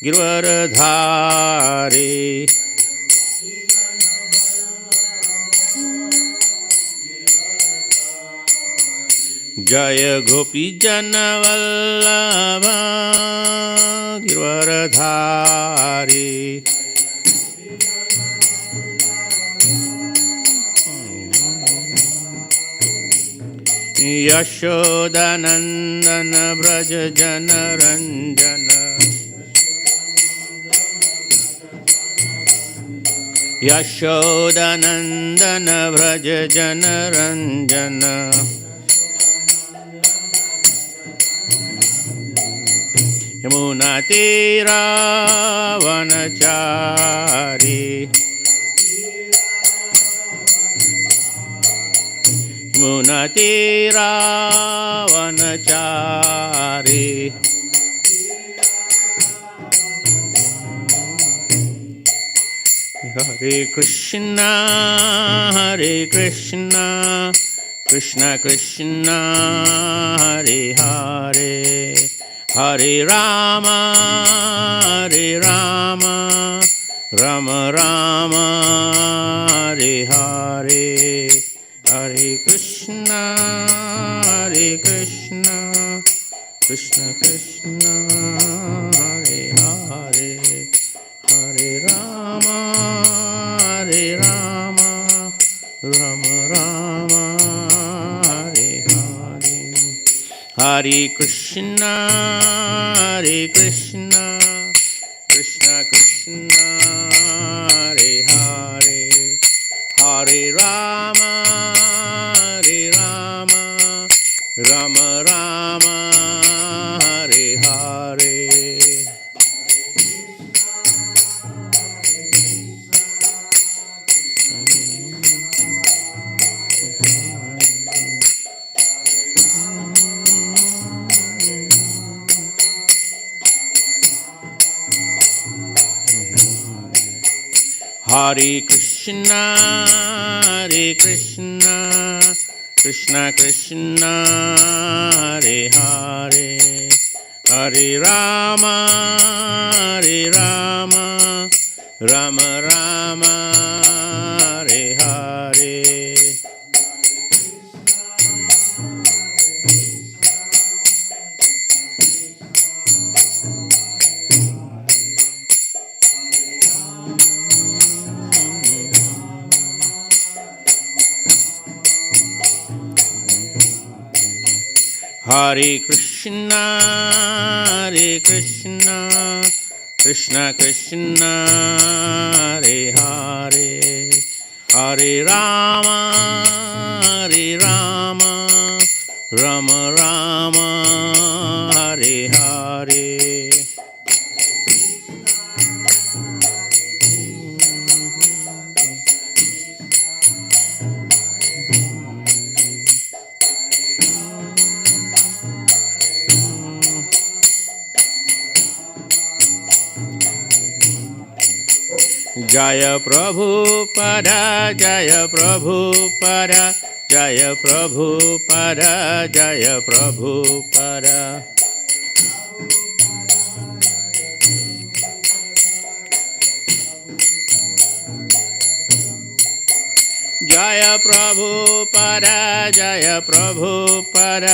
गिरवरधारे जय गोपीजन वल्लभ गिरवरधारे यशोदानंदन व्रज जन रंजन यशोदानंदन व्रज जन रंजन यमुना तीरा वनचारी यमुना तीरा वनचारी हरे कृष्णा कृष्ण कृष्ण हरे हरे हरे राम राम राम हरे हरे हरे कृष्णा कृष्ण कृष्ण हरे हरे हरे राम राम राम हरे हरे हरे कृष्णा कृष्ण कृष्ण हरे हरे हरे राम राम राम हरे हरे हरे कृष्णा कृष्ण कृष्ण हरे हरे हरे राम राम राम हरे हरे हरे कृष्णा कृष्ण कृष्ण हरे हरे हरे राम राम राम हरे हरे जय प्रभुपद जय प्रभुपद जय प्रभुपद जय प्रभुपद जय प्रभुपद जय प्रभुपद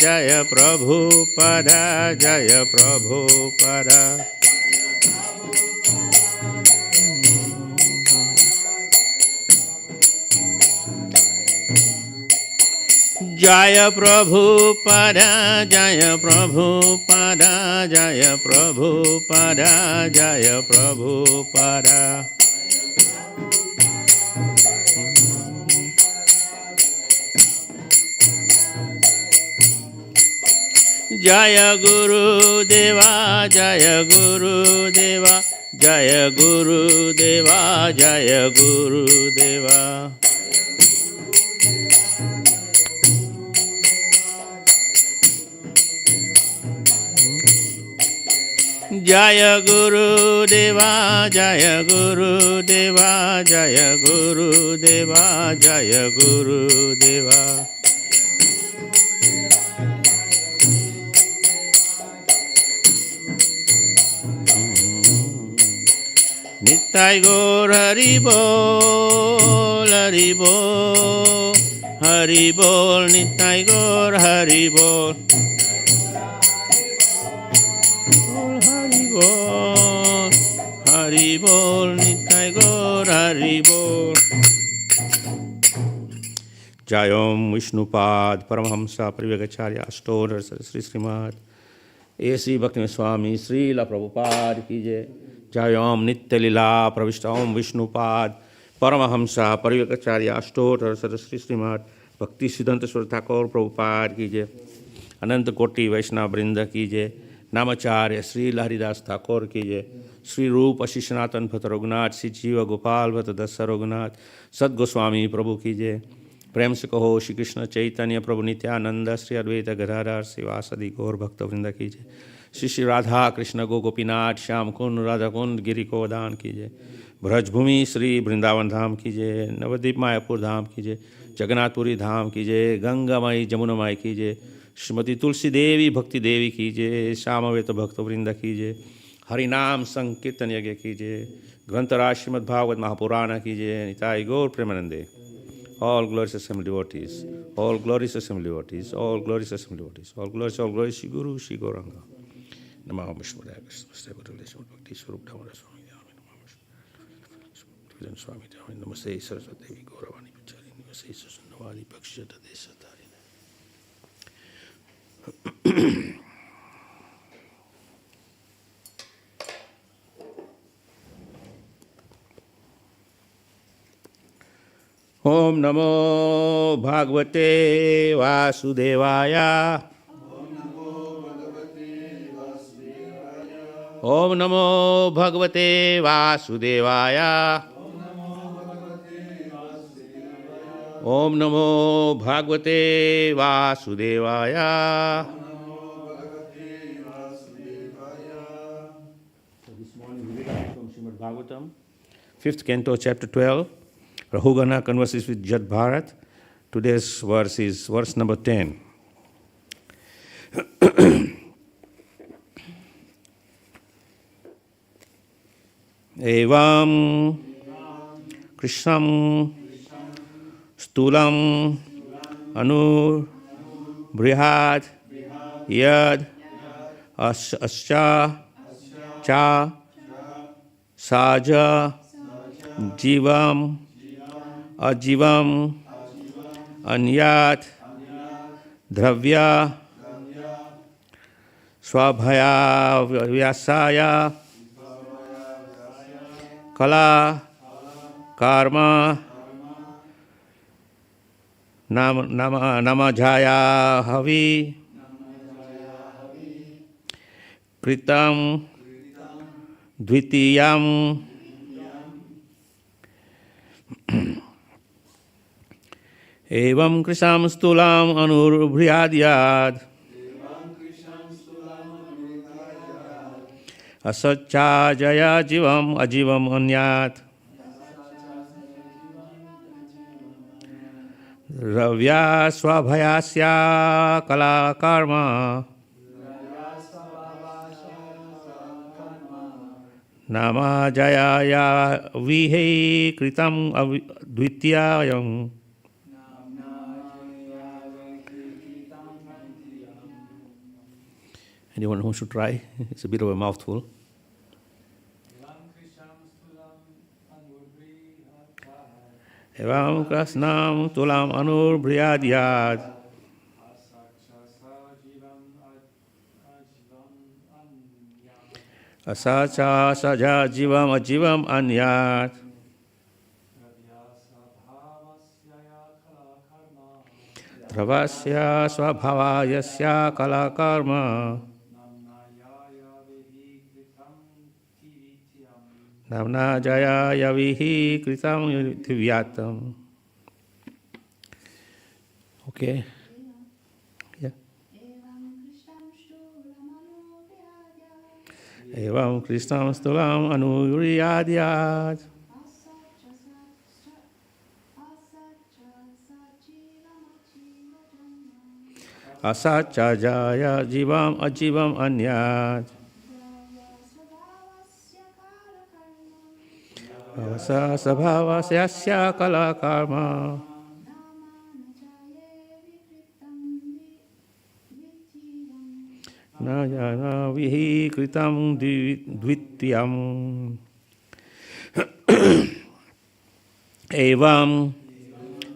जय प्रभुपद जय प्रभुपद जय प्रभुपद जय प्रभुपद जय प्रभुपद जय प्रभुपद जय गुरुदेवा जय गुरुदेवा जय गुरुदेवा जय गुरुदेवा जय गुरुदेवा जय गुरुदेवा जय गुरुदेवा जय गुरुदेवा Nitai Gaur Hari Bol, Hari Bol, Hari Bol, Nitai Gaur Hari Bol. Hari Bol, Hari Bol, Nitai Gaur Hari Bol. Jayom Vishnupad Paramahamsa Parivagacharya Ashtodhar Sri Srimad A.C. Bhakti Swami Srila Prabhupada ki jai. Jayom Nitya Lila Pravishtam Vishnupad Paramahamsa Parivagacharya Ashtodhar Sri Srimad Bhakti Siddhanta Swar Thakur Prabhupada ki jai. Ananta Koti Vaishnava Brinda ki jai. Namacharya Sri Laharidas Thakur ki jai. Sri Rupa Shishanatan Bhata Raghunath Sri Jiva Gopal Bhata Dasa Raghunath Sad Goswami Prabhu ki jai. प्रेम से कहो श्री कृष्ण चैतन्य प्रभु नित्यानंद श्री अद्वैत गदाधर श्रीवासदि गौर भक्त वृंद कीजिए। श्री श्री राधा कृष्ण गो गोपीनाथ श्याम कुंड राधा कुंड गिरि को दान कीजिए। ब्रजभूमि श्री वृंदावन धाम कीजिए। नवद्वीप मायापुर धाम कीजिए। जगन्नाथपुरी धाम कीजिए। गंगामाई जमुनामाई कीजिए। श्रीमती तुलसी देवी भक्ति देवी कीजिए। श्यामवेत भक्त वृंद कीजिए। हरिनाम संकीर्तन यज्ञ कीजिए। ग्रंथराज श्रीमद्भागवत महापुराण कीजिए। निताई गौर प्रेमानंदे। All glorious assembly devotees, all glorious assembly devotees, all glorious assembly devotees, all glorious Shri Guru, Shri Gauranga. Namaha Vishwadaya Krishna, relation with Bhakti Swarup Dhamara Swami, Namaha Swami, Namaste Saraswati Devi Gauravani Pachari, Namaste Susanavali Bhakshata Desatari. Om Namo Bhagavate Vasudevaya. Om Namo Bhagavate Vasudevaya. Om Namo Bhagavate Vasudevaya. So this morning we read from Srimad Bhagavatam, 5th canto, chapter 12. Rahugana converses with Jad Bharat. Today's verse is verse number 10. Evam Krishnam Stulam Anur Brihad Yad Ascha Cha Saja Jivam Ajivam Anyat Dravya Swabhaya Vyasaya Kala Karma Namajaya Havi Kritam Dvitiyam Evam Krishnam Stulam Anurbrihadiyad Asaccha Jaya Jivam Ajivam Anyat Ravya Swabhayasya Kala Karma Nama Jaya Vihe Kritam Dvitiyayam. Anyone who should try? It's a bit of a mouthful. Evam Krishnam Tulam Anur Brihadiyad Asacha Saja Jivam Ajivam Anyat Dravasya Swabhavayasya Kala Karma Namna Jaya Yavihi Kritam Divyatam. Okay. Yeah. Evam Krishnam Stulam Anuriyadiyad Asacha Jaya Jivam Ajivam Anyat Avasa sabhavasya kala karma. Nayana vihi kritam dvityam. Evam,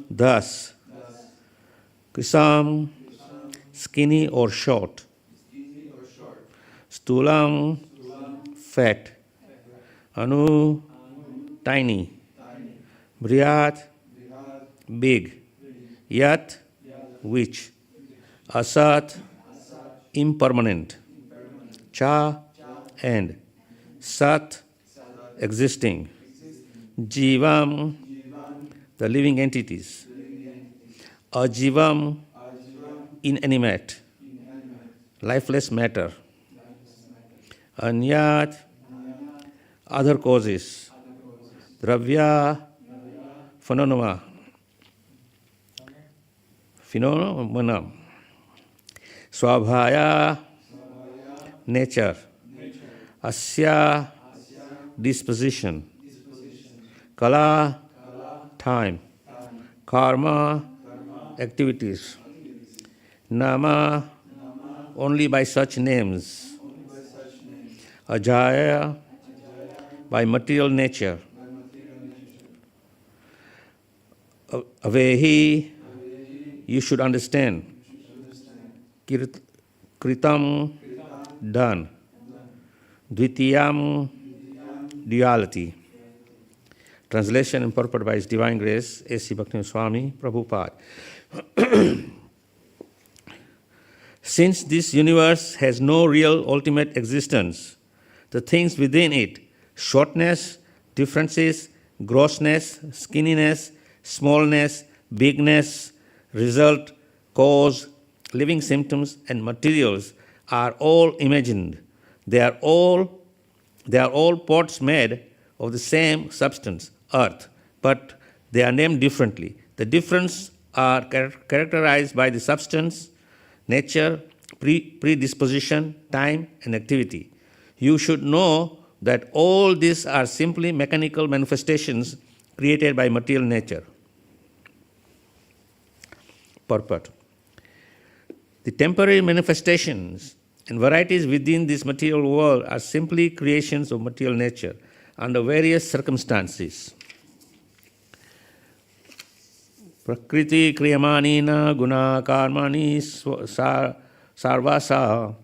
thus, krisam, skinny or short, stulam, fat, anu, tiny, bryat, big, yat, which, asat, impermanent, cha, and, sat, existing, jivam, the living entities, ajivam, inanimate, lifeless matter, anyat, other causes, dravya, phenomena, swabhaya, nature, asya, disposition, kala, time, karma, activities, nama, only by such names, ajaya, by material nature, avehi, you should understand, kritam, done, dvitiyam, duality. Translation and purport by His Divine Grace, A.C. Bhaktivinoda Swami, Prabhupada. Since this universe has no real ultimate existence, the things within it, shortness, differences, grossness, skinniness, smallness, bigness, result, cause, living symptoms, and materials are all imagined. They are all pots made of the same substance, earth, but they are named differently. The difference are characterized by the substance, nature, predisposition, time, and activity. You should know that all these are simply mechanical manifestations created by material nature. Purport. The temporary manifestations and varieties within this material world are simply creations of material nature under various circumstances. Prakriti kriyamanina guna karmani sarvasa.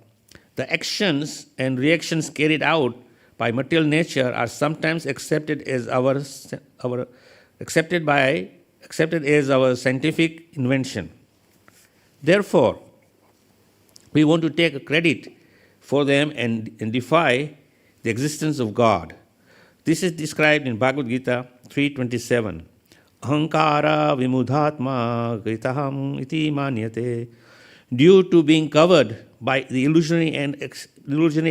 The actions and reactions carried out by material nature are sometimes accepted as our scientific invention. Therefore, we want to take credit for them and defy the existence of God. This is described in Bhagavad Gita 3:27. Ahankara vimudhatma gritaham iti manyate. Due to being covered by the illusionary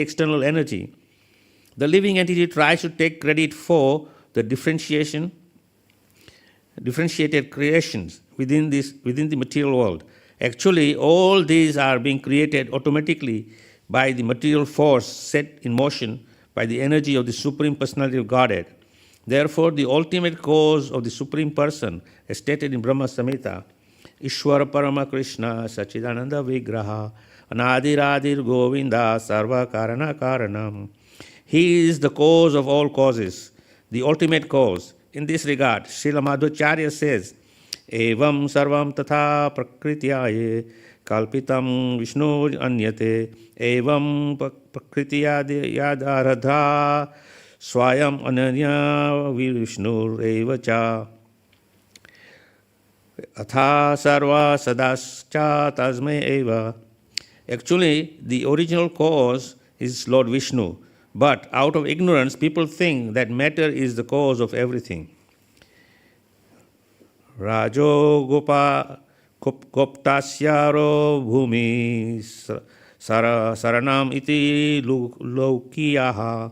external energy, the living entity tries to take credit for the differentiated creations within the material world. Actually, all these are being created automatically by the material force set in motion by the energy of the Supreme Personality of Godhead. Therefore, the ultimate cause of the Supreme Person, as stated in Brahma Samhita, Ishwara Parama Krishna Sachidananda Vigraha Anadiradir Govinda Sarva Karana Karanam. He is the cause of all causes, the ultimate cause. In this regard, Srila Madhvacharya says, Evam sarvam tatha prakritiyaye kalpitam Vishnu anyate evam prakritiya yadaradha swayam ananya Vishnu evacha atha sarva sadascha tasme eva. Actually, the original cause is Lord Vishnu, but out of ignorance, people think that matter is the cause of everything. Rajo gopa goptasyaro bhumi saranam iti lokiyaha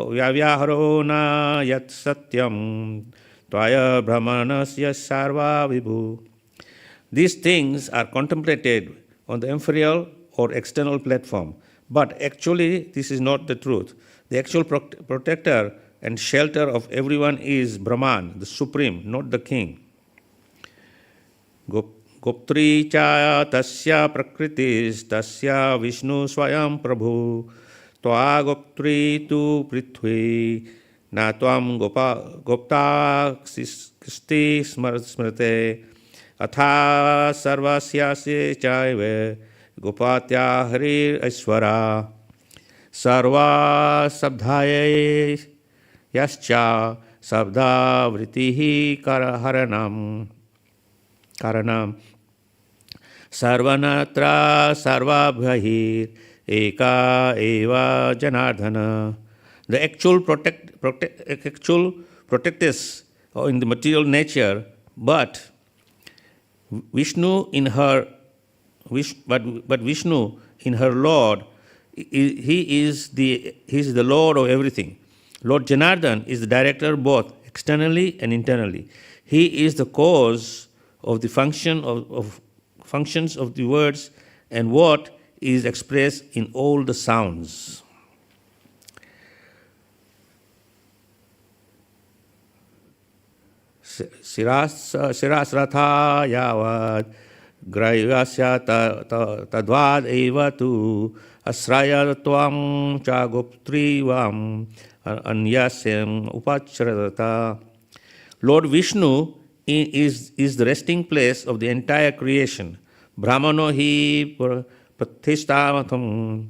vyavyaharo na yat satyam tvaya brahmanasya sarva vibhu. These things are contemplated on the inferior or external platform, but actually this is not the truth. The actual protector and shelter of everyone is Brahman, the supreme, not the king. Goptri cha tasya prakritis tasya Vishnu swayam prabhu tva goptri tu prithvi na tvam gopta kristi smrte atha sarvasya se chaive gopatya harir aishvara sarva sabdhaye yascha sabda vritihi karanam sarvanatra sarvabhahir eka eva janardhana. The actual protectess in the material nature, but Vishnu in her Vishnu in her Lord, he is the Lord of everything. Lord Janardhan is the director both externally and internally. He is the cause of the functions of the words and what is expressed in all the sounds. Sirasratha yavad grayasya tadvad eva tu asraya tvam cha goptrivam anyasyam upacharata. Lord Vishnu is the resting place of the entire creation. Brahmano hi pratishtamatam.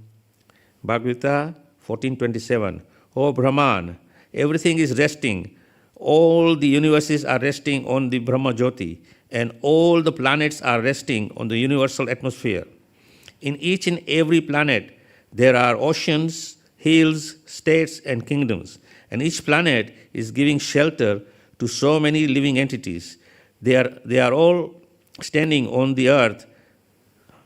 Bhagavata 14:27. O Brahman, everything is resting. All the universes are resting on the Brahma Jyoti, and all the planets are resting on the universal atmosphere. In each and every planet, there are oceans, hills, states, and kingdoms, and each planet is giving shelter to so many living entities. They are all standing on the earth.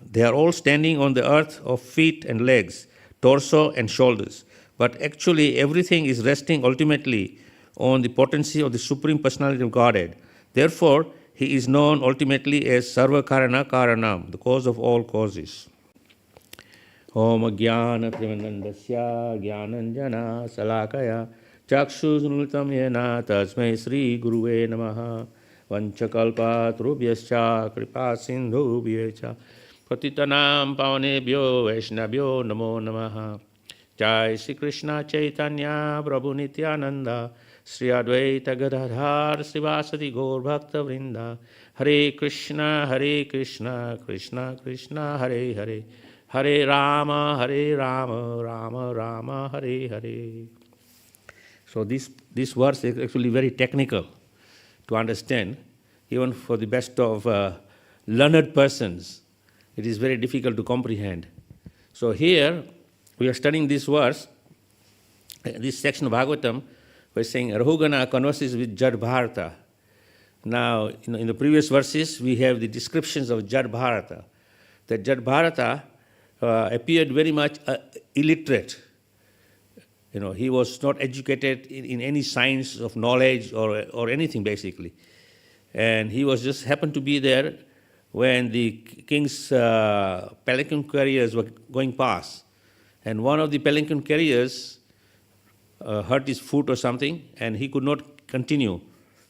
They are all standing on the earth of feet and legs, torso and shoulders. But actually, everything is resting ultimately on the potency of the Supreme Personality of Godhead. Therefore, he is known ultimately as Sarva Karana Karanam, the cause of all causes. Om Jnana Primanandasya Jnananjana Salakaya Chakshusnulitam Yena Tasmai Sri Guruve Namaha Vanchakalpa Trubhyascha Kripa Sindhubhyecha Patitanam Pavanebhyo Vaishnavyo Namo Namaha. Jai Sri Krishna Chaitanya Prabhu Nityananda Sri Advaita Gadadhar Srivasadi Gaur Bhakta Vrinda Hare Krishna Krishna Krishna Hare Hare Hare Rama Rama Rama Hare Hare. So this verse is actually very technical to understand, even for the best of learned persons. It is very difficult to comprehend. So here we are studying this verse, this section of Bhagavatam. We're saying Rahugana converses with Jad Bharata. Now, in the previous verses, we have the descriptions of Jad Bharata. That Jad Bharata appeared very much illiterate. He was not educated in any science of knowledge or anything basically. And he was just happened to be there when the king's palanquin carriers were going past. And one of the palanquin carriers hurt his foot or something, and he could not continue.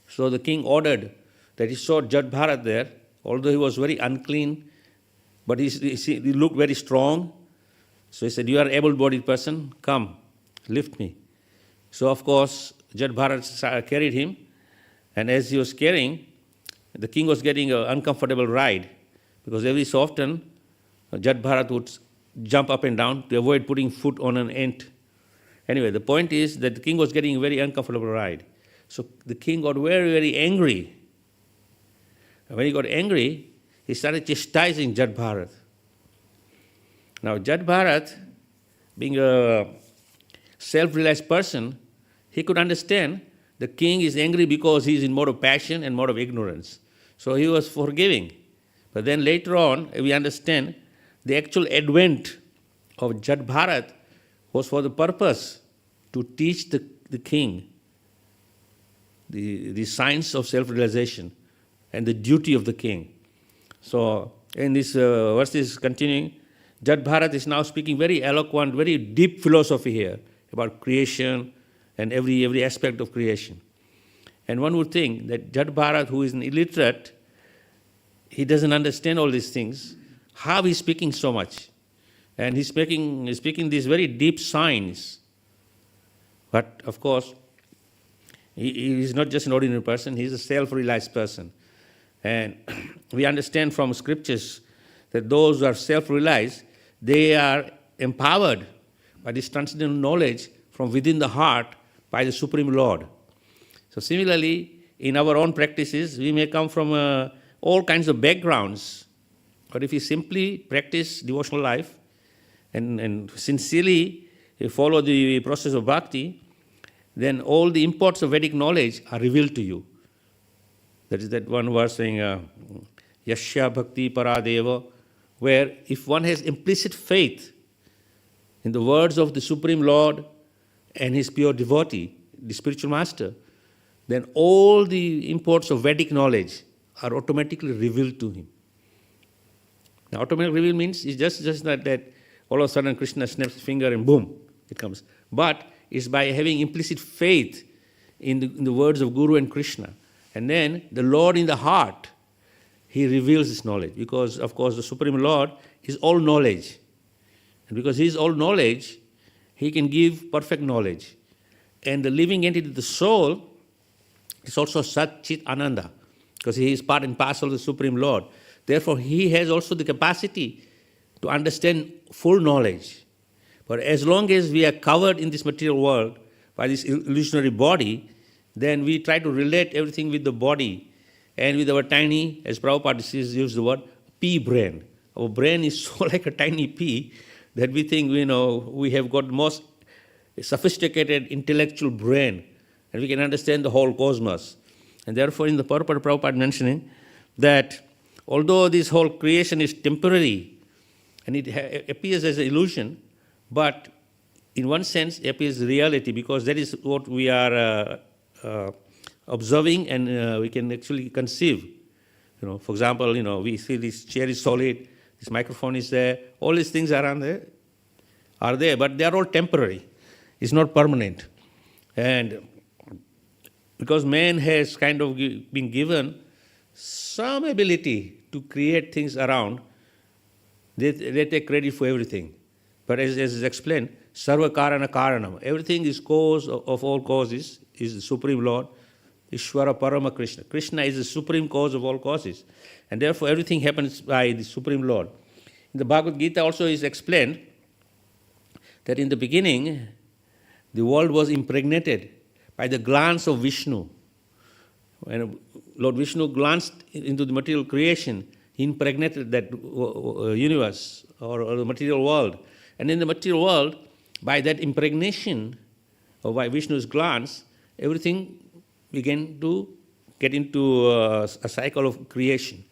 So the king ordered that he saw Jad Bharat there, although he was very unclean, but he looked very strong. So he said, "You are an able-bodied person, come, lift me." So of course, Jad Bharat carried him, and as he was carrying, the king was getting an uncomfortable ride, because every so often, Jad Bharat would jump up and down to avoid putting foot on an ant. Anyway, the point is that the king was getting a very uncomfortable ride. So the king got very, very angry. And when he got angry, he started chastising Jad Bharat. Now, Jad Bharat, being a self-realized person, he could understand the king is angry because he is in mode of passion and mode of ignorance. So he was forgiving. But then later on, we understand the actual advent of Jad Bharat was for the purpose to teach the king the science of self-realization and the duty of the king. So in this verse is continuing, Jad Bharat is now speaking very eloquent, very deep philosophy here, about creation and every aspect of creation. And one would think that Jad Bharat, who is an illiterate, he doesn't understand all these things. How he's speaking so much? And he's speaking these very deep signs. But of course, he is not just an ordinary person, he's a self-realized person. And we understand from scriptures that those who are self-realized, they are empowered by this transcendental knowledge from within the heart by the Supreme Lord. So similarly, in our own practices, we may come from all kinds of backgrounds, but if we simply practice devotional life and sincerely follow the process of bhakti, then all the imports of Vedic knowledge are revealed to you. That is that one verse saying, Yashya Bhakti Paradeva, where if one has implicit faith in the words of the Supreme Lord and his pure devotee, the spiritual master, then all the imports of Vedic knowledge are automatically revealed to him. Now, automatically revealed means it's just that all of a sudden Krishna snaps his finger and boom, it comes. But it's by having implicit faith in the words of Guru and Krishna. And then the Lord in the heart, he reveals this knowledge. Because, of course, the Supreme Lord is all knowledge. And because he is all knowledge, he can give perfect knowledge. And the living entity, the soul, is also Sat Chit Ananda, because he is part and parcel of the Supreme Lord. Therefore, he has also the capacity to understand full knowledge. But as long as we are covered in this material world by this illusionary body, then we try to relate everything with the body and with our tiny, as Prabhupada used the word, pea brain. Our brain is so like a tiny pea that we think, we have got most sophisticated intellectual brain and we can understand the whole cosmos. And therefore, in the purport, Prabhupada mentioning that although this whole creation is temporary and it appears as an illusion, but in one sense it appears reality, because that is what we are observing and we can actually conceive. For example, we see this chair is solid, this microphone is there, all these things are there, but they are all temporary. It's not permanent. And because man has kind of been given some ability to create things around, they take credit for everything. But as is explained, Sarva Karana Karanam, everything is cause of all causes, is the Supreme Lord, Ishvara Parama Krishna. Krishna is the supreme cause of all causes. And therefore everything happens by the Supreme Lord. In the Bhagavad Gita also is explained that in the beginning, the world was impregnated by the glance of Vishnu. When Lord Vishnu glanced into the material creation, he impregnated that universe or the material world. And in the material world, by that impregnation, or by Vishnu's glance, everything began to get into a cycle of creation.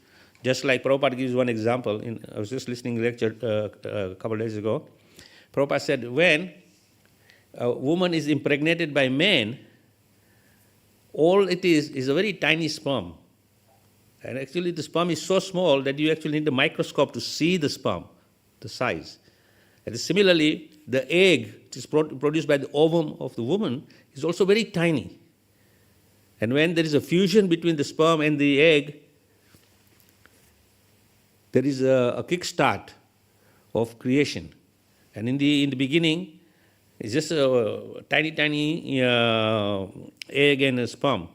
Just like Prabhupada gives one example. I was just listening to a lecture a couple of days ago. Prabhupada said, when a woman is impregnated by man, all it is a very tiny sperm. And actually the sperm is so small that you actually need a microscope to see the sperm, the size. And similarly, the egg which is produced by the ovum of the woman is also very tiny. And when there is a fusion between the sperm and the egg, there is a kickstart of creation. And in the beginning, it's just a tiny egg and a sperm,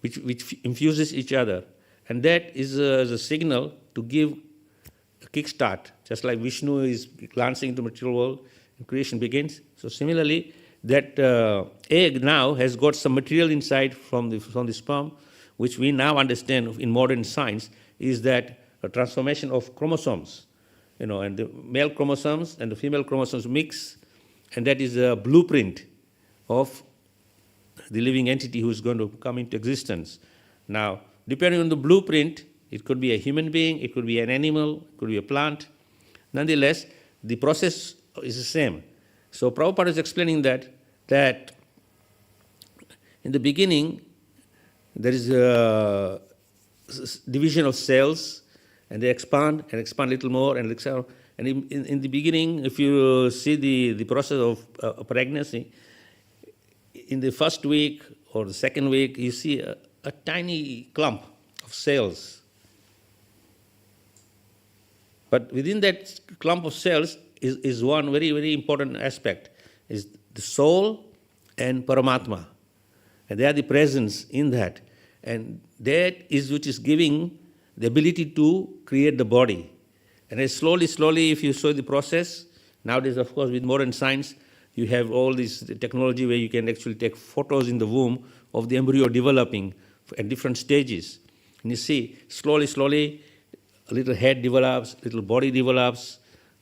which infuses each other. And that is a signal to give a kickstart, just like Vishnu is glancing into the material world and creation begins. So similarly, that egg now has got some material inside from the sperm, which we now understand in modern science is that a transformation of chromosomes, and the male chromosomes and the female chromosomes mix, and that is a blueprint of the living entity who is going to come into existence. Now, depending on the blueprint, it could be a human being, it could be an animal, it could be a plant. Nonetheless, the process is the same. So Prabhupada is explaining that in the beginning, there is a division of cells, and they expand a little more, and And in the beginning, if you see the process of pregnancy, in the first week or the second week, you see a tiny clump of cells. But within that clump of cells is one very, very important aspect, is the soul and Paramatma. And they are the presence in that. And that is which is giving the ability to create the body. And then slowly, if you show the process, nowadays, of course, with modern science, you have all this technology where you can actually take photos in the womb of the embryo developing at different stages. And you see, slowly, a little head develops, little body develops,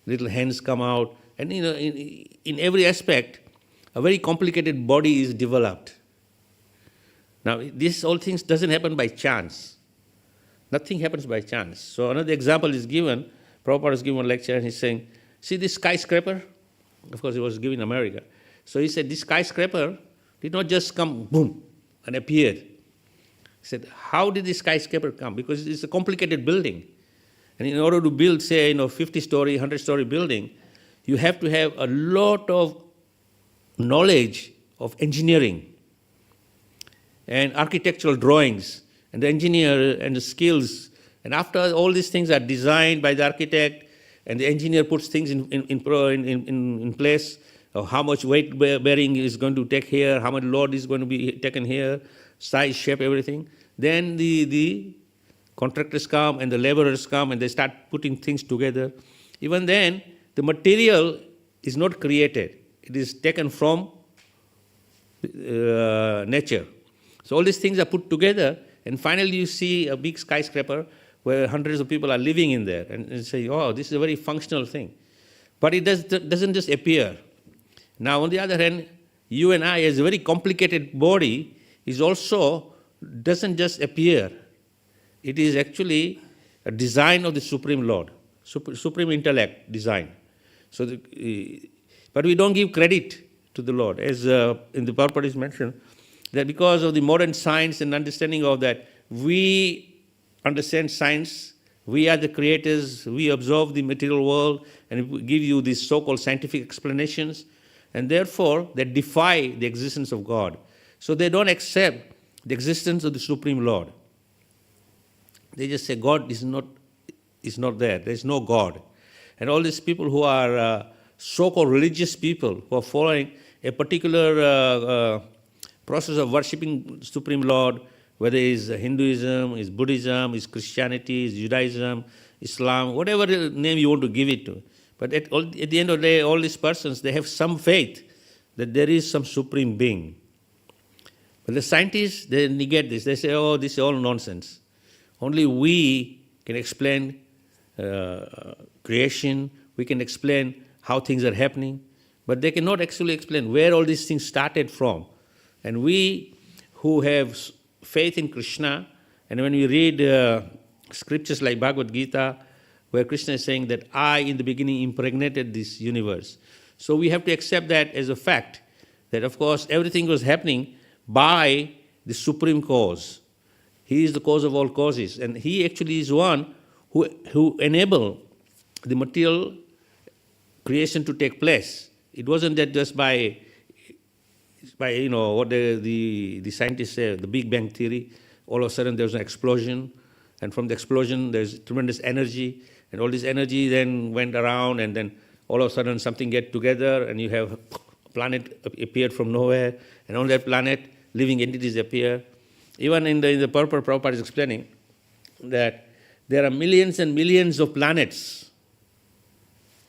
little hands come out. And in every aspect, a very complicated body is developed. Now, this all things doesn't happen by chance. Nothing happens by chance. So another example is given. Prabhupada is giving a lecture and he's saying, see this skyscraper? Of course, it was given in America. So he said, this skyscraper did not just come, boom, and appeared. He said, how did this skyscraper come? Because it's a complicated building. And in order to build, say, 50-story, 100-story building, you have to have a lot of knowledge of engineering and architectural drawings and the engineer and the skills. And after all these things are designed by the architect and the engineer puts things in place, of how much weight bearing is going to take here, how much load is going to be taken here, size, shape, everything. Then the contractors come and the laborers come and they start putting things together. Even then, the material is not created. It is taken from nature. So all these things are put together, and finally you see a big skyscraper where hundreds of people are living in there, and you say, oh, this is a very functional thing. But it doesn't just appear. Now, on the other hand, you and I, as a very complicated body, is also doesn't just appear. It is actually a design of the Supreme Lord, Supreme Intellect design. So, but we don't give credit to the Lord, as in the purport is mentioned, that because of the modern science and understanding of that, we understand science, we are the creators, we observe the material world, and we give you these so-called scientific explanations, and therefore they defy the existence of God. So they don't accept the existence of the Supreme Lord. They just say God is not there. There is no God. And all these people who are so-called religious people who are following a particular process of worshipping Supreme Lord, whether it is Hinduism, is Buddhism, is Christianity, is Judaism, Islam, whatever name you want to give it to. But at the end of the day, all these persons, they have some faith that there is some supreme being. But the scientists, they negate this. They say, oh, this is all nonsense. Only we can explain creation, we can explain how things are happening, but they cannot actually explain where all these things started from. And we who have faith in Krishna, and when we read scriptures like Bhagavad Gita, where Krishna is saying that I in the beginning impregnated this universe. So we have to accept that as a fact, that of course everything was happening by the supreme cause. He is the cause of all causes, and he actually is one who enabled the material creation to take place. It wasn't that just by what the scientists say, the Big Bang theory, all of a sudden there was an explosion, and from the explosion there's tremendous energy, and all this energy then went around, and then all of a sudden something get together, and you have a planet appeared from nowhere, and on that planet living entities appear. Even in the purport, Prabhupada is explaining that there are millions and millions of planets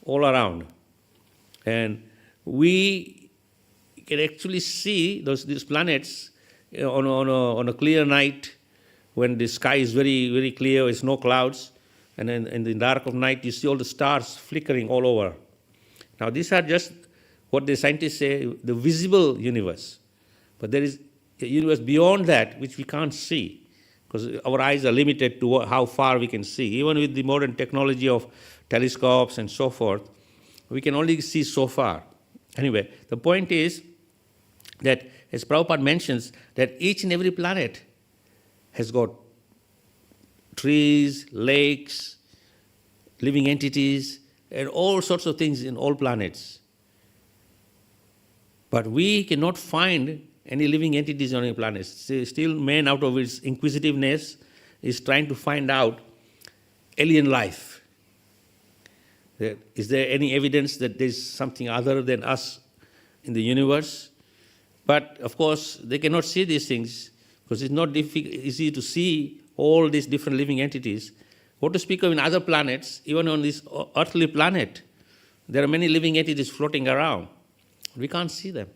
all around, and we can actually see these planets on a clear night when the sky is very, very clear, there's no clouds, and then in the dark of night you see all the stars flickering all over. Now these are just what the scientists say, the visible universe. But there is a universe beyond that which we can't see, because our eyes are limited to how far we can see. Even with the modern technology of telescopes and so forth, we can only see so far. Anyway, the point is that, as Prabhupada mentions, that each and every planet has got trees, lakes, living entities, and all sorts of things in all planets. But we cannot find any living entities on any planets. Still, man, out of his inquisitiveness, is trying to find out alien life. Is there any evidence that there is something other than us in the universe? But of course, they cannot see these things because it's not easy to see all these different living entities. What to speak of in other planets, even on this earthly planet, there are many living entities floating around. We can't see them.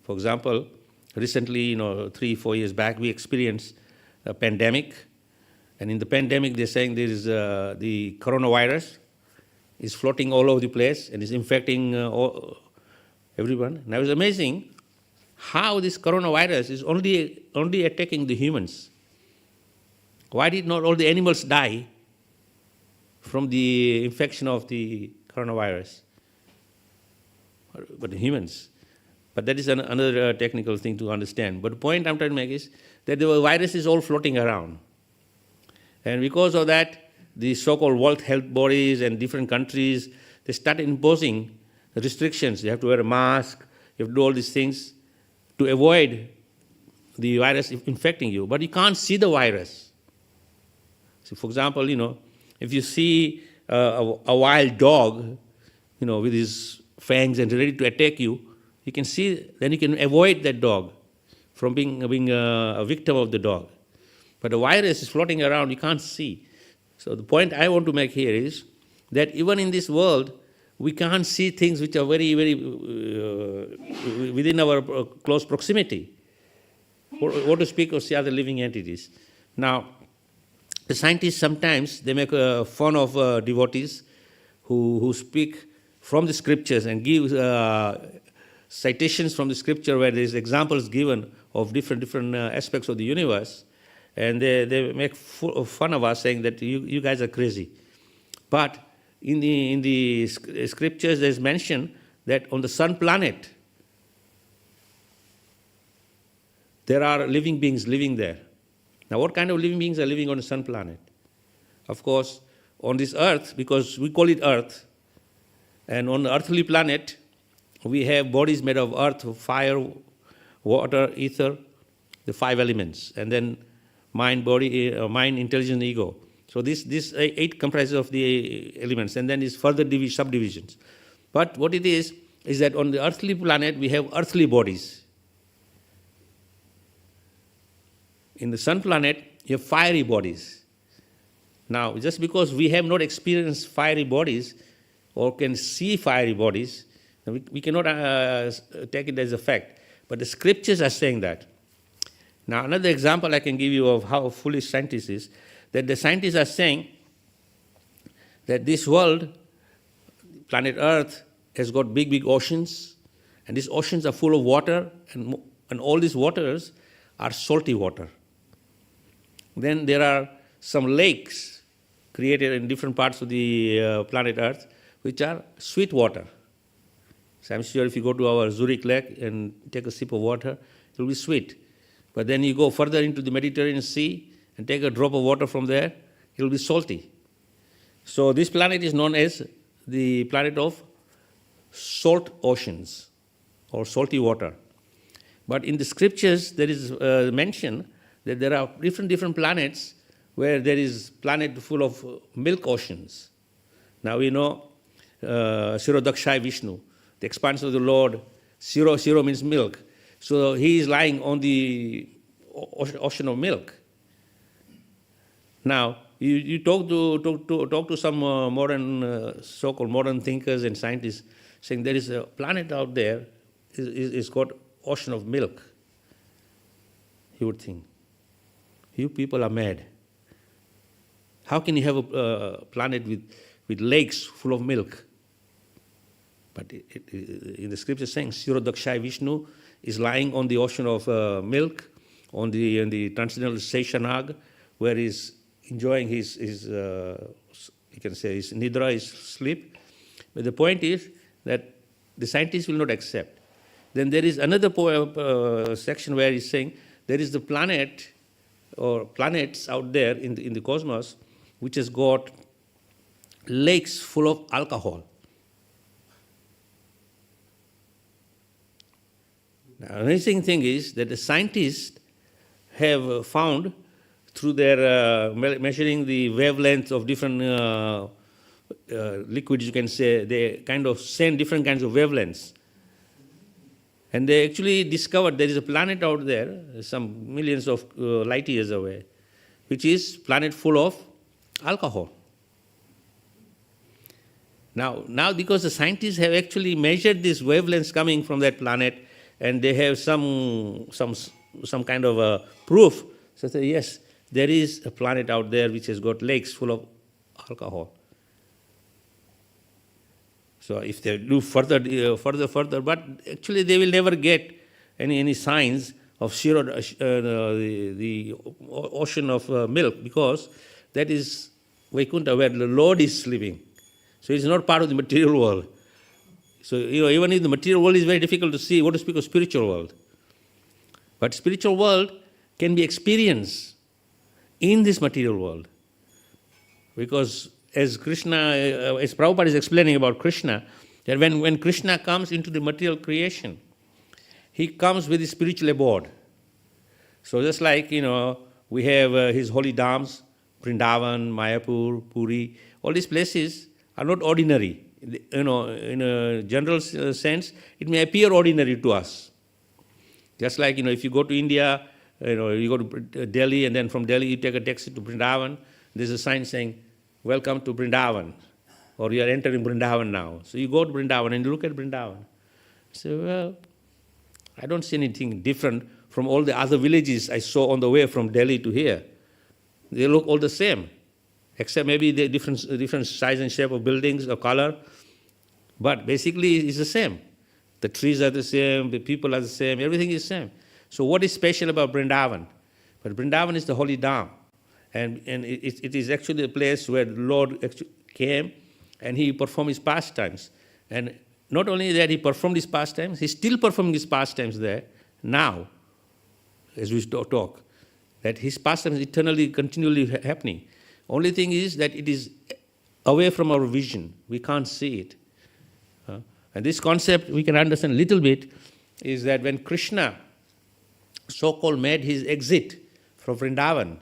For example, recently, 3-4 years back, we experienced a pandemic. And in the pandemic, they're saying there is the coronavirus is floating all over the place and is infecting everyone. Now it's amazing how this coronavirus is only attacking the humans. Why did not all the animals die from the infection of the coronavirus? But the humans. But that is another technical thing to understand. But the point I'm trying to make is that the virus is all floating around. And because of that, the so-called World Health bodies and different countries, they start imposing restrictions. You have to wear a mask, you have to do all these things to avoid the virus infecting you. But you can't see the virus. So for example, if you see a wild dog, with his fangs and ready to attack you, you can see, then you can avoid that dog from being a victim of the dog. But the virus is floating around, you can't see. So the point I want to make here is that even in this world, we can't see things which are very, very within our close proximity. What to speak of the other living entities. Now, the scientists sometimes, they make fun of devotees who speak from the scriptures and give citations from the scripture where there's examples given of different aspects of the universe. And they make fun of us, saying that you guys are crazy. But in the scriptures, there's mention that on the sun planet, there are living beings living there. Now, what kind of living beings are living on the sun planet? Of course, on this earth, because we call it earth, and on the earthly planet, we have bodies made of earth, fire, water, ether, the 5 elements, and then mind, body, mind, intelligence, ego. So this 8 comprises of the elements, and then is further subdivisions. But what it is that on the earthly planet, we have earthly bodies. In the sun planet, you have fiery bodies. Now, just because we have not experienced fiery bodies or can see fiery bodies, we cannot take it as a fact. But the scriptures are saying that. Now, another example I can give you of how foolish scientists is, that the scientists are saying that this world, planet Earth, has got big, big oceans, and these oceans are full of water, and all these waters are salty water. Then there are some lakes created in different parts of the planet Earth, which are sweet water. So I'm sure if you go to our Zurich lake and take a sip of water, it will be sweet. But then you go further into the Mediterranean Sea and take a drop of water from there, it will be salty. So this planet is known as the planet of salt oceans or salty water. But in the scriptures, there is mention that there are different planets where there is planet full of milk oceans. Now we know Sirodakshai Vishnu, the expansion of the Lord. Siro means milk. So he is lying on the ocean of milk. Now, you talk to some modern, so-called modern thinkers and scientists, saying there is a planet out there, is called ocean of milk. You would think, you people are mad. How can you have a planet with lakes full of milk? But in the scripture saying, Sirodakshai Vishnu is lying on the ocean of milk, on the transcendental Seshanag, where he's enjoying his you can say his nidra, his sleep. But the point is that the scientists will not accept. Then there is another section where he's saying there is the planet or planets out there in the cosmos which has got lakes full of alcohol. Now, amazing thing is that the scientists have found through their measuring the wavelength of different liquids, you can say, they kind of send different kinds of wavelengths. And they actually discovered there is a planet out there, some millions of light years away, which is planet full of alcohol. Now because the scientists have actually measured these wavelengths coming from that planet, and they have some kind of a proof, so they say, yes, there is a planet out there which has got lakes full of alcohol. So if they do further, but actually they will never get any signs of the ocean of milk, because that is Vaikuntha, where the Lord is living. So it's not part of the material world. So even if the material world is very difficult to see, what to speak of spiritual world? But spiritual world can be experienced in this material world, because as Krishna, as Prabhupada is explaining about Krishna, that when Krishna comes into the material creation, he comes with his spiritual abode. So just like, we have his holy dhams, Vrindavan, Mayapur, Puri, all these places are not ordinary. In a general sense, it may appear ordinary to us. Just like, if you go to India, you go to Delhi, and then from Delhi you take a taxi to Vrindavan, there's a sign saying, "Welcome to Vrindavan," or "You are entering Vrindavan now." So you go to Vrindavan and you look at Vrindavan. So, well, I don't see anything different from all the other villages I saw on the way from Delhi to here. They look all the same, except maybe the different size and shape of buildings or color. But basically it's the same. The trees are the same, the people are the same, everything is the same. So what is special about Vrindavan? But Vrindavan is the holy dham. And it is actually a place where the Lord actually came and he performed his pastimes. And not only that he performed his pastimes, he's still performing his pastimes there now, as we talk. That his pastimes eternally, continually happening. Only thing is that it is away from our vision. We can't see it. And this concept we can understand a little bit is that when Krishna so-called made his exit from Vrindavan,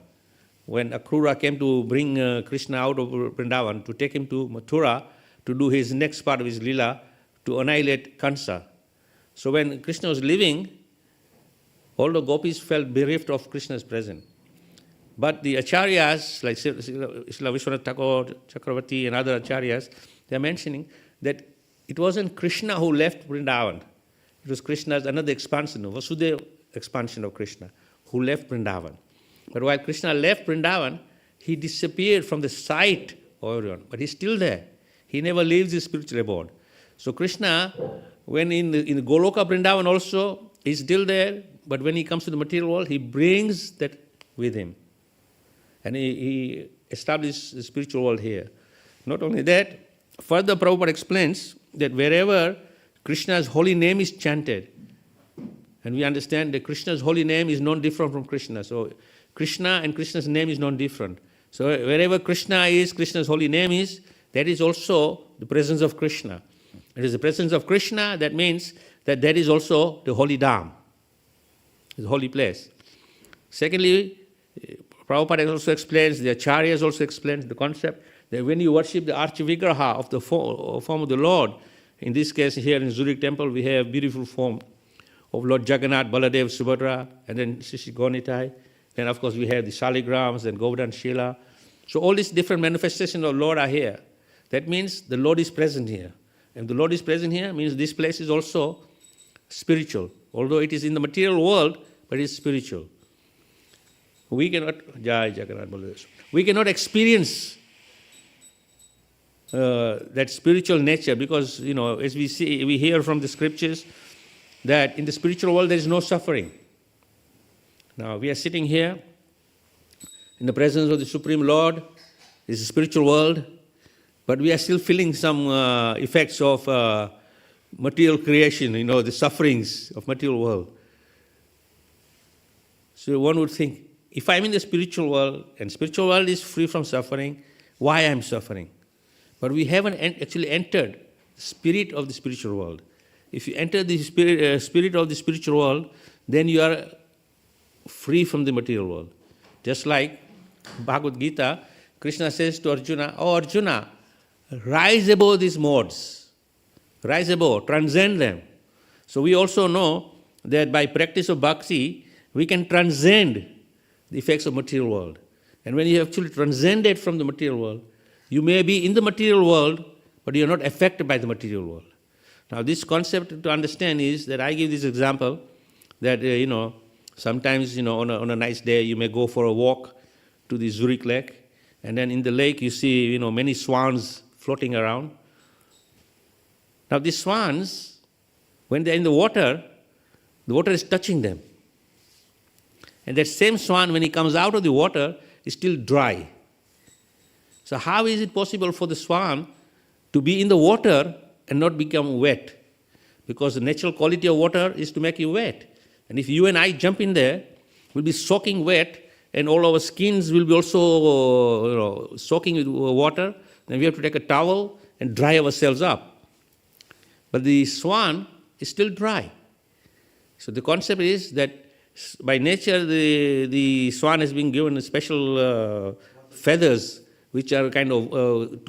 when Akrura came to bring Krishna out of Vrindavan to take him to Mathura to do his next part of his lila, to annihilate Kansa. So when Krishna was leaving, all the gopis felt bereft of Krishna's presence. But the acharyas, like Srila Vishwanath Thakur, Chakravarti and other acharyas, they are mentioning that it wasn't Krishna who left Vrindavan. It was Krishna's another expansion, Vasudeva expansion of Krishna, who left Vrindavan. But while Krishna left Vrindavan, he disappeared from the sight of everyone. But he's still there. He never leaves his spiritual abode. So Krishna, when in the Goloka Vrindavan also, he's still there. But when he comes to the material world, he brings that with him. And he established the spiritual world here. Not only that, further Prabhupada explains that wherever Krishna's holy name is chanted, and we understand that Krishna's holy name is not different from Krishna. So Krishna and Krishna's name is not different. So wherever Krishna is, Krishna's holy name is, that is also the presence of Krishna. It is the presence of Krishna, that means that is also the holy dham, the holy place. Secondly, Prabhupada also explains, the acharyas also explains the concept that when you worship the archivigraha of the form of the Lord, in this case here in Zurich temple we have beautiful form of Lord Jagannath, Baladev, Subhadra, and then Shishi Gonitai. Then of course we have the Shaligrams and Govardhan Shila. So all these different manifestations of Lord are here. That means the Lord is present here. And the Lord is present here means this place is also spiritual. Although it is in the material world, but it is spiritual. We cannot experience that spiritual nature because, as we hear from the scriptures that in the spiritual world there is no suffering. Now we are sitting here in the presence of the Supreme Lord. It's a spiritual world, but we are still feeling some effects of material creation, the sufferings of material world. So one would think, if I'm in the spiritual world and spiritual world is free from suffering, why I'm suffering? but we haven't actually entered the spirit of the spiritual world. If you enter the spirit of the spiritual world, then you are free from the material world. Just like Bhagavad Gita, Krishna says to Arjuna, "Oh Arjuna, rise above these modes. Rise above, transcend them." So we also know that by practice of bhakti, we can transcend the effects of material world. And when you actually transcended from the material world, you may be in the material world, but you are not affected by the material world. Now this concept to understand is that I give this example that, sometimes, on a nice day, you may go for a walk to the Zurich lake, and then in the lake you see, many swans floating around. Now these swans, when they're in the water is touching them. And that same swan, when he comes out of the water, is still dry. So how is it possible for the swan to be in the water and not become wet? Because the natural quality of water is to make you wet. And if you and I jump in there, we'll be soaking wet, and all our skins will be also soaking with water. Then we have to take a towel and dry ourselves up. But the swan is still dry. So the concept is that by nature the swan has been given special feathers which are kind of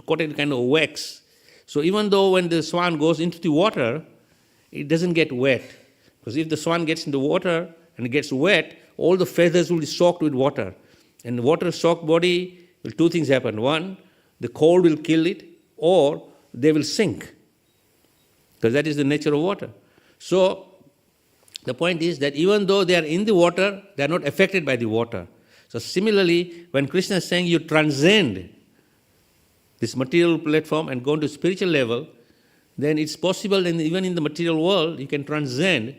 coated kind of wax. So even though when the swan goes into the water, it doesn't get wet. Because if the swan gets in the water and it gets wet, all the feathers will be soaked with water. And the water-soaked body, two things happen. One, the cold will kill it, or they will sink. Because that is the nature of water. So the point is that even though they are in the water, they are not affected by the water. So similarly, when Krishna is saying you transcend this material platform and go to spiritual level, then it's possible, and even in the material world, you can transcend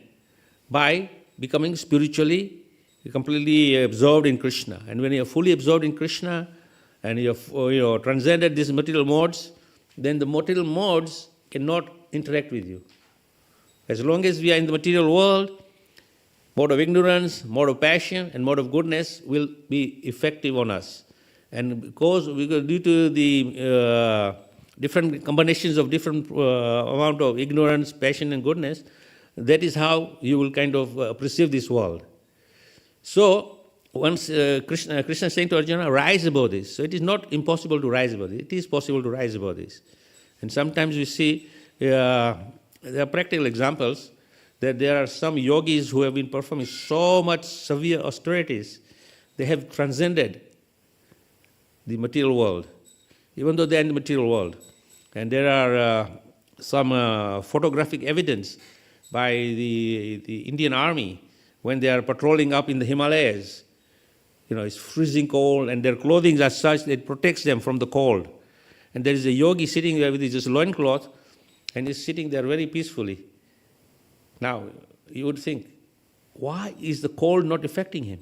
by becoming spiritually completely absorbed in Krishna. And when you're fully absorbed in Krishna and you've transcended these material modes, then the material modes cannot interact with you. As long as we are in the material world, mode of ignorance, mode of passion, and mode of goodness will be effective on us. And because due to the different combinations of different amount of ignorance, passion, and goodness, that is how you will kind of perceive this world. So once Krishna is saying to Arjuna, rise above this. So it is not impossible to rise above this. It is possible to rise above this. And sometimes we see there are practical examples that there are some yogis who have been performing so much severe austerities, they have transcended the material world, even though they are in the material world. And there are some photographic evidence by the Indian army when they are patrolling up in the Himalayas. It's freezing cold, and their clothing are such that it protects them from the cold. And there is a yogi sitting there with his loincloth, and he's sitting there very peacefully. Now, you would think, why is the cold not affecting him?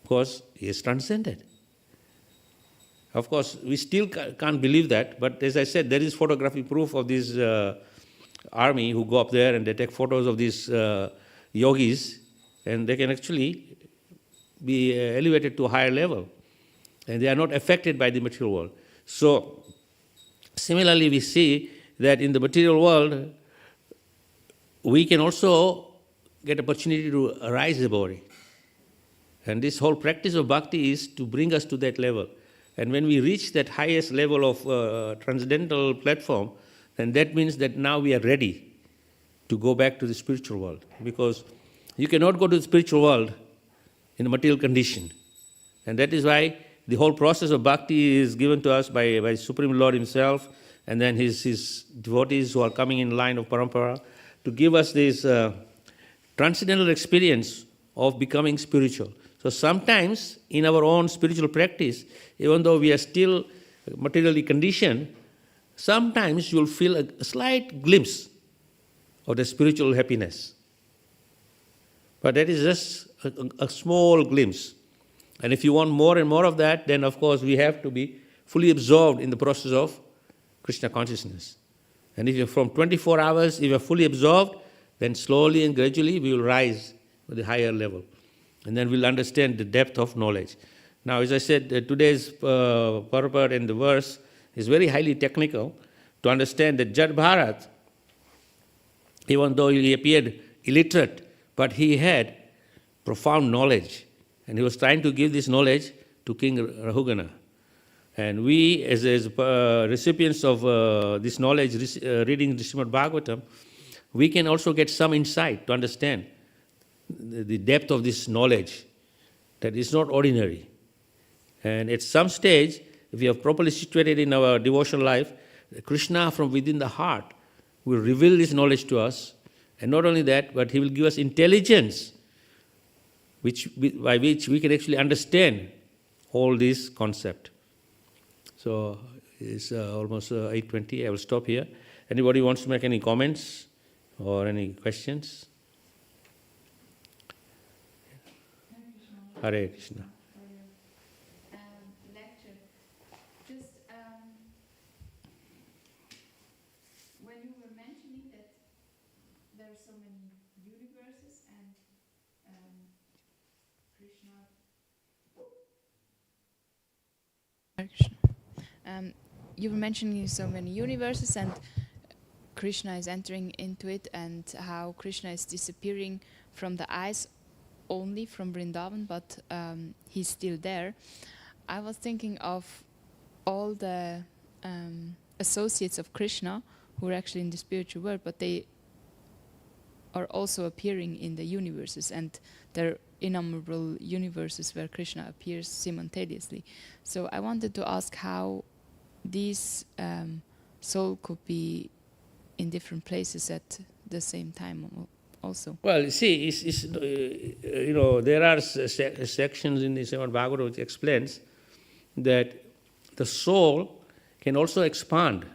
Because he is transcended. Of course, we still can't believe that, but as I said, there is photographic proof of this army who go up there and they take photos of these yogis, and they can actually be elevated to a higher level, and they are not affected by the material world. So, similarly, we see that in the material world, we can also get opportunity to rise above it. And this whole practice of bhakti is to bring us to that level. And when we reach that highest level of transcendental platform, then that means that now we are ready to go back to the spiritual world. Because you cannot go to the spiritual world in a material condition. And that is why the whole process of bhakti is given to us by Supreme Lord Himself, and then his devotees who are coming in line of parampara, to give us this transcendental experience of becoming spiritual. So sometimes in our own spiritual practice, even though we are still materially conditioned, sometimes you'll feel a slight glimpse of the spiritual happiness. But that is just a small glimpse. And if you want more and more of that, then of course we have to be fully absorbed in the process of Krishna consciousness. And if you're from 24 hours, if you're fully absorbed, then slowly and gradually we will rise to the higher level. And then we'll understand the depth of knowledge. Now, as I said, today's purport and the verse is very highly technical to understand that Jad Bharat, even though he appeared illiterate, but he had profound knowledge. And he was trying to give this knowledge to King Rahugana. And we, as recipients of this knowledge, reading the Srimad Bhagavatam, we can also get some insight to understand the depth of this knowledge, that is not ordinary. And at some stage, if we are properly situated in our devotional life, Krishna from within the heart will reveal this knowledge to us. And not only that, but he will give us intelligence by which we can actually understand all this concept. So it's almost 8:20. I will stop here. Anybody wants to make any comments or any questions? Hare Krishna. Lecture. Just when you were mentioning that there are so many universes and Krishna. You were mentioning so many universes and Krishna is entering into it, and how Krishna is disappearing from the eyes only from Vrindavan, but he's still there. I was thinking of all the associates of Krishna who are actually in the spiritual world, but they are also appearing in the universes, and there are innumerable universes where Krishna appears simultaneously. So I wanted to ask how these soul could be in different places at the same time also. Well, see, there are sections in the Srimad Bhagavatam which explains that the soul can also expand.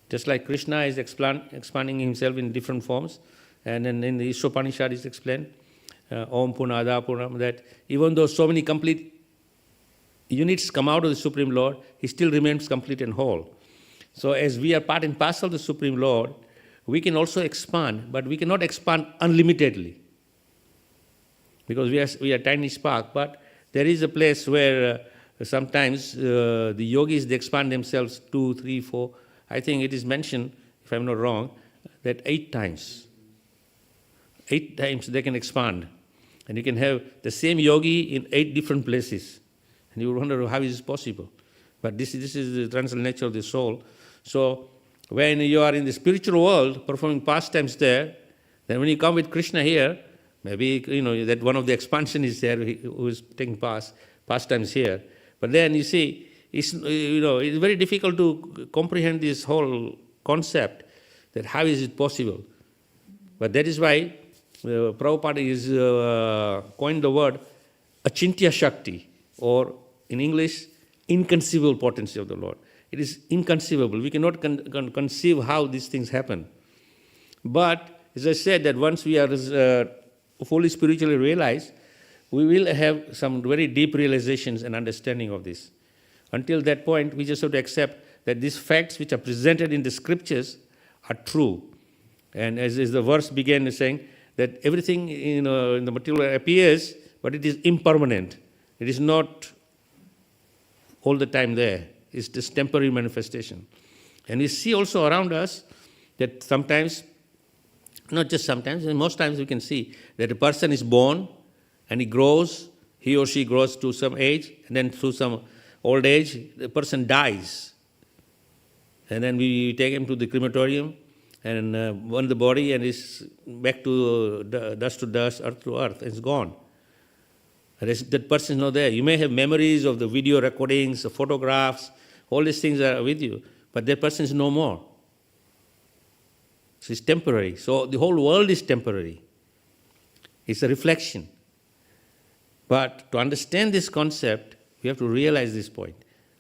Just like Krishna is expanding himself in different forms, and then in the Ishopanishad is explained, Om Purnada Purnam, that even though so many complete units come out of the Supreme Lord, he still remains complete and whole. So as we are part and parcel of the Supreme Lord, we can also expand, but we cannot expand unlimitedly, because we are tiny spark. But there is a place where sometimes the yogis, they expand themselves 2, 3, 4. I think it is mentioned, if I'm not wrong, that 8 times. 8 times they can expand. And you can have the same yogi in 8 different places. And you wonder, how is this possible? But this is the transcendental nature of the soul. So when you are in the spiritual world performing pastimes there, then when you come with Krishna here, maybe that one of the expansion is there who is taking pastimes here. But then you see, it's very difficult to comprehend this whole concept, that how is it possible. But that is why Prabhupada is coined the word Achintya Shakti, or in English, inconceivable potency of the Lord. It is inconceivable. We cannot conceive how these things happen. But as I said, that once we are fully spiritually realized, we will have some very deep realizations and understanding of this. Until that point, we just have to accept that these facts which are presented in the scriptures are true. And as the verse began saying, that everything in the material appears, but it is impermanent. It is not all the time there. It's just temporary manifestation. And we see also around us that sometimes, not just sometimes, and most times we can see that a person is born and he or she grows to some age, and then through some old age, the person dies. And then we take him to the crematorium and burn the body, and it's back to dust, earth to earth, and it's gone. That person is not there. You may have memories of the video recordings, the photographs, all these things are with you, but that person is no more. So it's temporary. So the whole world is temporary. It's a reflection. But to understand this concept, we have to realize this point.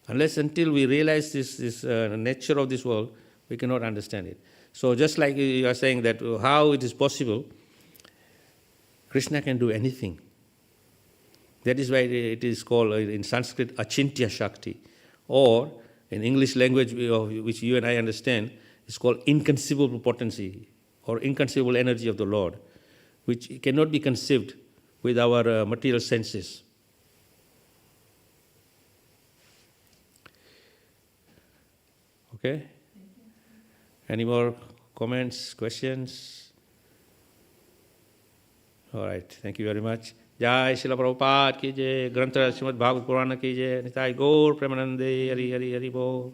Until we realize this nature of this world, we cannot understand it. So just like you are saying that how it is possible, Krishna can do anything. That is why it is called in Sanskrit Achintya Shakti, or in English language which you and I understand, it's called inconceivable potency or inconceivable energy of the Lord, which cannot be conceived with our material senses. Okay? Any more comments, questions? All right, thank you very much. Jai Srila Prabhupada ki jai, Granth Srimad Bhagavad Purana ki jai, Nitai Gaur Premanande, Hari Hari Hari Bo.